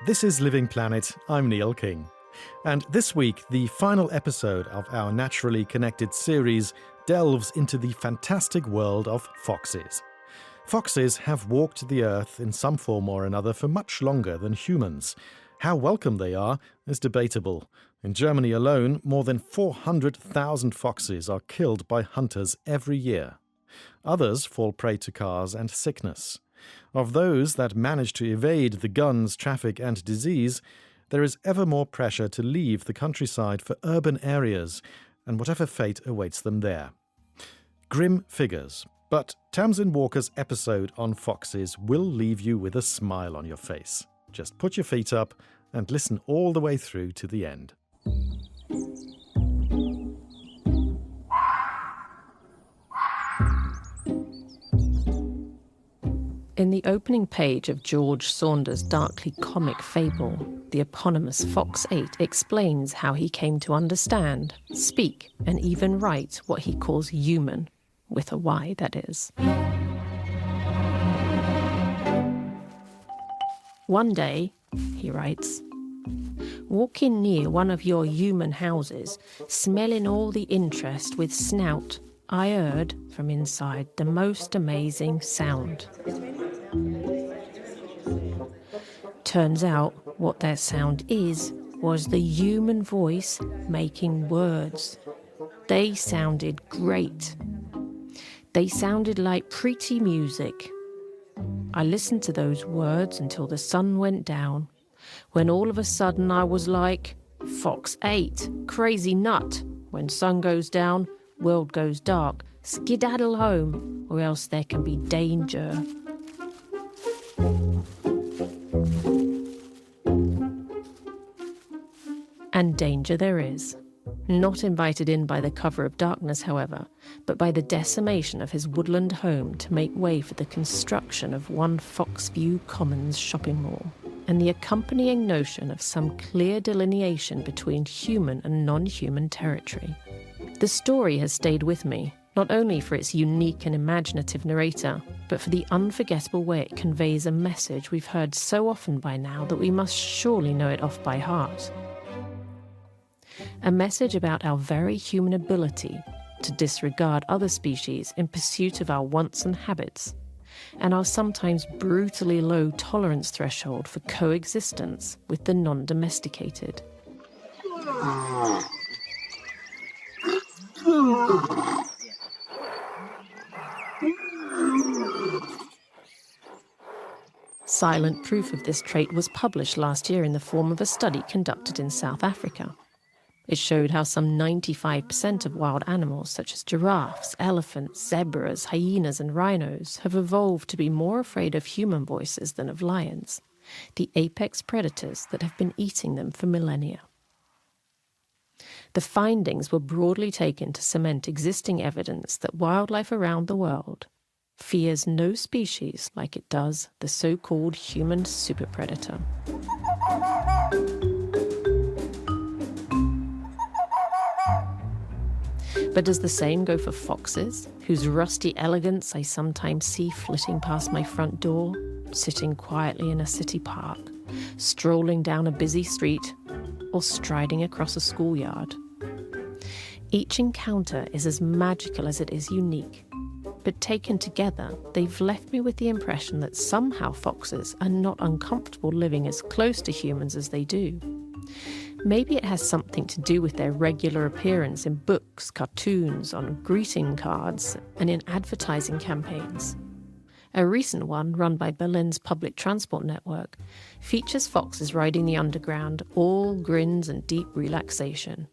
This is Living Planet. I'm Neil King. And this week, the final episode of our Naturally Connected series delves into the fantastic world of foxes. Foxes have walked the earth in some form or another for much longer than humans. How welcome they are is debatable. In Germany alone, more than 400,000 foxes are killed by hunters every year. Others fall prey to cars and sickness. Of those that manage to evade the guns, traffic and disease, there is ever more pressure to leave the countryside for urban areas and whatever fate awaits them there. Grim figures, but Tamsin Walker's episode on foxes will leave you with a smile on your face. Just put your feet up and listen all the way through to the end. In the opening page of George Saunders' darkly comic fable, the eponymous Fox 8 explains how he came to understand, speak, and even write what he calls human, with a Y, that is. One day, he writes, walking near one of your human houses, smelling all the interest with snout, I heard from inside the most amazing sound. Turns out what that sound was the human voice making words. They sounded great. They sounded like pretty music. I listened to those words until the sun went down, when all of a sudden I was like, Fox 8, crazy nut. When sun goes down, world goes dark. Skedaddle home, or else there can be danger. And danger there is. Not invited in by the cover of darkness, however, but by the decimation of his woodland home to make way for the construction of one Foxview Commons shopping mall, and the accompanying notion of some clear delineation between human and non-human territory. The story has stayed with me, not only for its unique and imaginative narrator, but for the unforgettable way it conveys a message we've heard so often by now that we must surely know it off by heart. A message about our very human ability to disregard other species in pursuit of our wants and habits, and our sometimes brutally low tolerance threshold for coexistence with the non-domesticated. Silent proof of this trait was published last year in the form of a study conducted in South Africa. It showed how some 95% of wild animals such as giraffes, elephants, zebras, hyenas and rhinos have evolved to be more afraid of human voices than of lions, the apex predators that have been eating them for millennia. The findings were broadly taken to cement existing evidence that wildlife around the world fears no species like it does the so-called human superpredator. But does the same go for foxes, whose rusty elegance I sometimes see flitting past my front door, sitting quietly in a city park, strolling down a busy street, or striding across a schoolyard? Each encounter is as magical as it is unique, but taken together, they've left me with the impression that somehow foxes are not uncomfortable living as close to humans as they do. Maybe it has something to do with their regular appearance in books, cartoons, on greeting cards, and in advertising campaigns. A recent one, run by Berlin's public transport network, features foxes riding the underground, all grins and deep relaxation.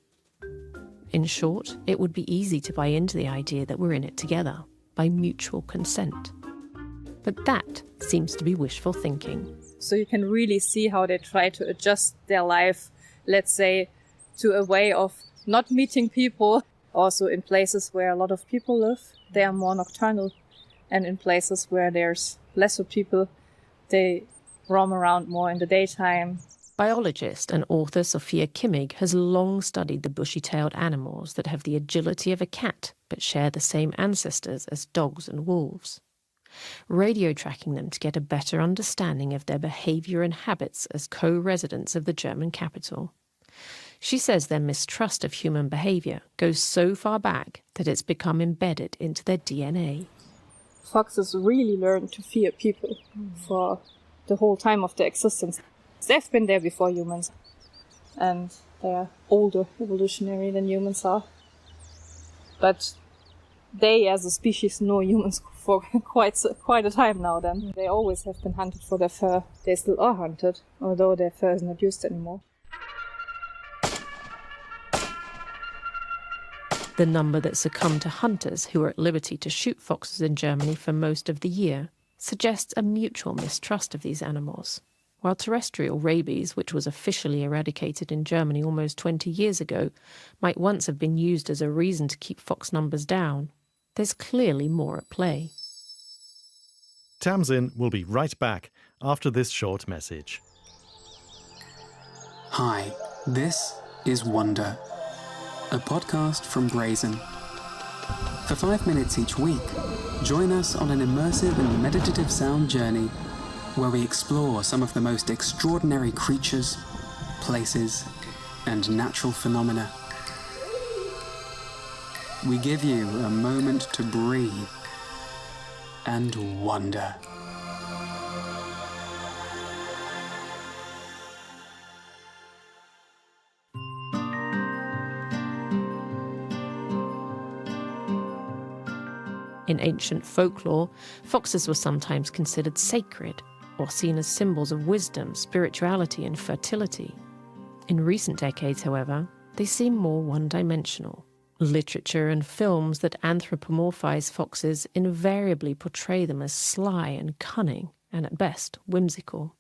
In short, it would be easy to buy into the idea that we're in it together, by mutual consent. But that seems to be wishful thinking. So you can really see how they try to adjust their life, let's say, to a way of not meeting people. Also in places where a lot of people live, they are more nocturnal. And in places where there's lesser people, they roam around more in the daytime. Biologist and author Sophia Kimmig has long studied the bushy-tailed animals that have the agility of a cat but share the same ancestors as dogs and wolves. radio tracking them to get a better understanding of their behaviour and habits as co-residents of the German capital. She says their mistrust of human behaviour goes so far back that it's become embedded into their DNA. Foxes really learn to fear people for the whole time of their existence. They've been there before humans, and they're older evolutionary than humans are. But they, as a species, know humans for quite a time now then. They always have been hunted for their fur. They still are hunted, although their fur is not used anymore. The number that succumbed to hunters who were at liberty to shoot foxes in Germany for most of the year suggests a mutual mistrust of these animals. While terrestrial rabies, which was officially eradicated in Germany almost 20 years ago, might once have been used as a reason to keep fox numbers down, there's clearly more at play. Tamsin will be right back after this short message. Hi, this is Wonder, a podcast from Brazen. For 5 minutes each week, join us on an immersive and meditative sound journey where we explore some of the most extraordinary creatures, places, and natural phenomena. We give you a moment to breathe and wonder. In ancient folklore, foxes were sometimes considered sacred or seen as symbols of wisdom, spirituality, and fertility. In recent decades, however, they seem more one-dimensional. Literature and films that anthropomorphize foxes invariably portray them as sly and cunning, and at best, whimsical.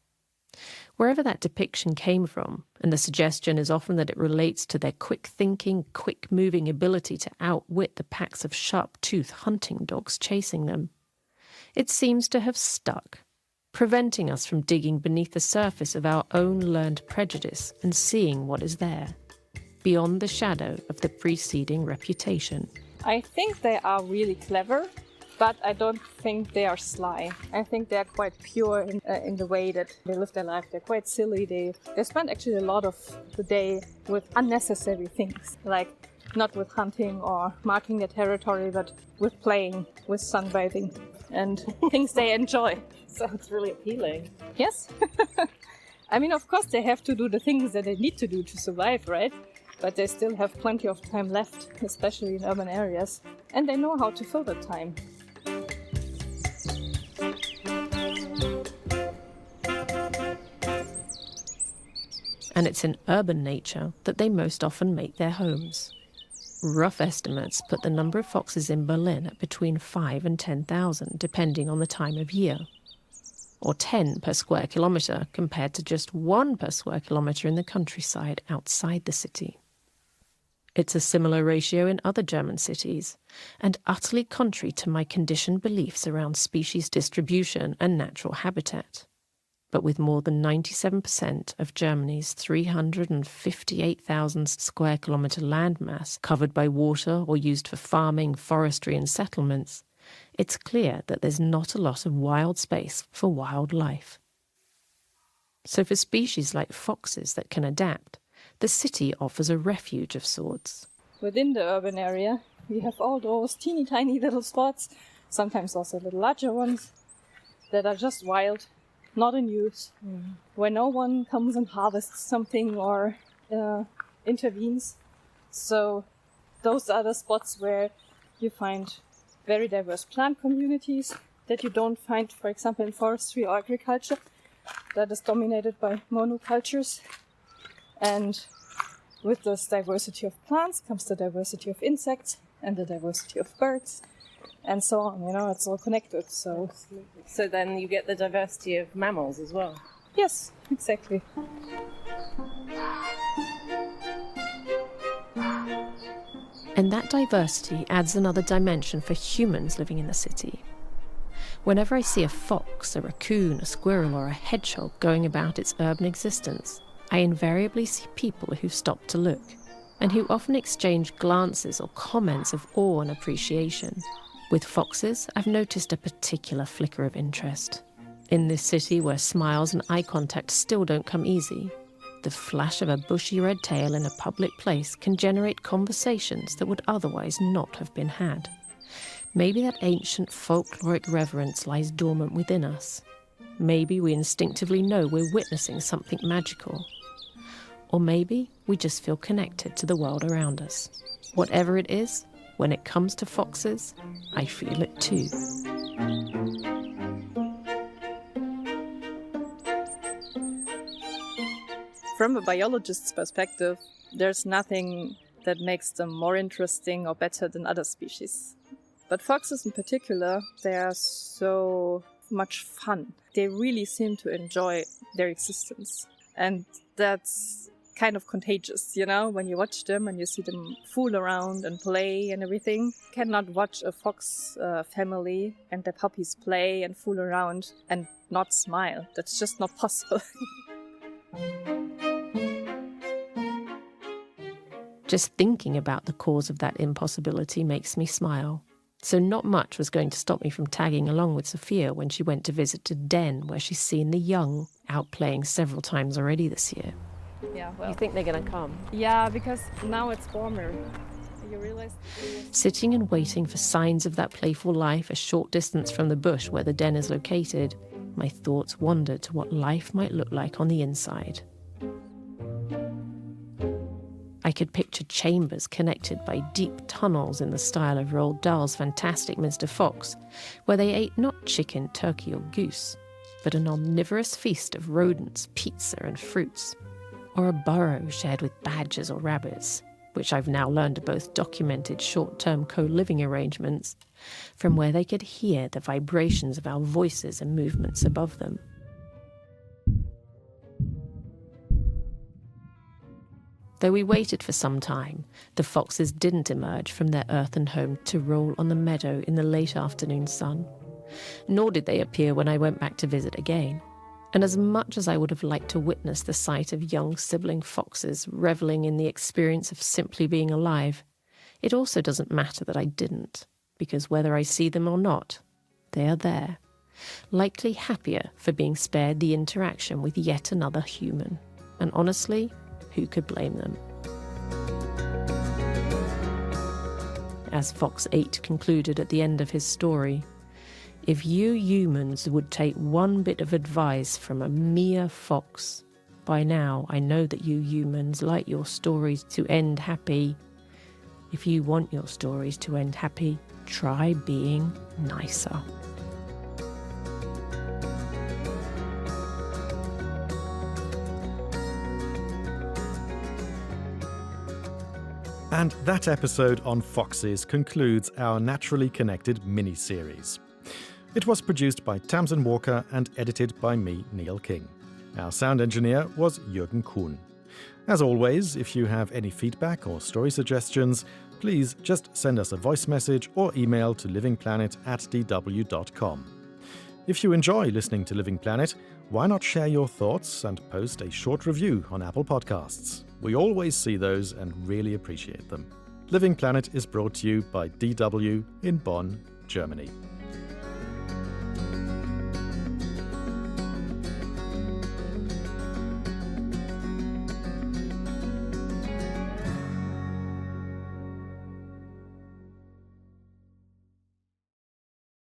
Wherever that depiction came from, and the suggestion is often that it relates to their quick-thinking, quick-moving ability to outwit the packs of sharp-toothed hunting dogs chasing them, it seems to have stuck, preventing us from digging beneath the surface of our own learned prejudice and seeing what is there, beyond the shadow of the preceding reputation. I think they are really clever, but I don't think they are sly. I think they are quite pure in the way that they live their life. They're quite silly. They spend actually a lot of the day with unnecessary things, like not with hunting or marking their territory, but with playing, with sunbathing, and things they enjoy. Sounds really appealing. Yes. I mean, of course, they have to do the things that they need to do to survive, right? But they still have plenty of time left, especially in urban areas, and they know how to fill that time. And it's in urban nature that they most often make their homes. Rough estimates put the number of foxes in Berlin at between 5 and 10,000, depending on the time of year. Or 10 per square kilometre, compared to just 1 per square kilometre in the countryside outside the city. It's a similar ratio in other German cities, and utterly contrary to my conditioned beliefs around species distribution and natural habitat. But with more than 97% of Germany's 358,000 square kilometre landmass covered by water or used for farming, forestry and settlements, it's clear that there's not a lot of wild space for wildlife. So for species like foxes that can adapt, the city offers a refuge of sorts. Within the urban area, we have all those teeny tiny little spots, sometimes also little larger ones, that are just wild, not in use, where no one comes and harvests something or intervenes. So those are the spots where you find very diverse plant communities that you don't find, for example, in forestry or agriculture, that is dominated by monocultures. And with this diversity of plants comes the diversity of insects and the diversity of birds, and so on. You know, it's all connected. So then you get the diversity of mammals as well. Yes, exactly. And that diversity adds another dimension for humans living in the city. Whenever I see a fox, a raccoon, a squirrel, or a hedgehog going about its urban existence, I invariably see people who stop to look, and who often exchange glances or comments of awe and appreciation. With foxes, I've noticed a particular flicker of interest. In this city where smiles and eye contact still don't come easy, the flash of a bushy red tail in a public place can generate conversations that would otherwise not have been had. Maybe that ancient folkloric reverence lies dormant within us. Maybe we instinctively know we're witnessing something magical. Or maybe we just feel connected to the world around us. Whatever it is, when it comes to foxes, I feel it too. From a biologist's perspective, there's nothing that makes them more interesting or better than other species. But foxes in particular, they are so much fun. They really seem to enjoy their existence. And that's kind of contagious, when you watch them and you see them fool around and play and everything. You cannot watch a fox family and their puppies play and fool around and not smile. That's just not possible. Just thinking about the cause of that impossibility makes me smile. So not much was going to stop me from tagging along with Sophia when she went to visit a den where she's seen the young out playing several times already this year. Yeah, well. You think they're going to come? Yeah, because now it's warmer. You realize? Sitting and waiting for signs of that playful life a short distance from the bush where the den is located, my thoughts wandered to what life might look like on the inside. I could picture chambers connected by deep tunnels in the style of Roald Dahl's fantastic Mr. Fox, where they ate not chicken, turkey or goose, but an omnivorous feast of rodents, pizza and fruits. Or a burrow shared with badgers or rabbits, which I've now learned are both documented short-term co-living arrangements, from where they could hear the vibrations of our voices and movements above them. Though we waited for some time, the foxes didn't emerge from their earthen home to roll on the meadow in the late afternoon sun. Nor did they appear when I went back to visit again. And as much as I would have liked to witness the sight of young sibling foxes reveling in the experience of simply being alive, it also doesn't matter that I didn't, because whether I see them or not, they are there, likely happier for being spared the interaction with yet another human. And honestly, who could blame them? As Fox 8 concluded at the end of his story, if you humans would take one bit of advice from a mere fox, by now I know that you humans like your stories to end happy. If you want your stories to end happy, try being nicer. And that episode on foxes concludes our Naturally Connected mini-series. It was produced by Tamsin Walker and edited by me, Neil King. Our sound engineer was Jürgen Kuhn. As always, if you have any feedback or story suggestions, please just send us a voice message or email to livingplanet@dw.com. If you enjoy listening to Living Planet, why not share your thoughts and post a short review on Apple Podcasts? We always see those and really appreciate them. Living Planet is brought to you by DW in Bonn, Germany.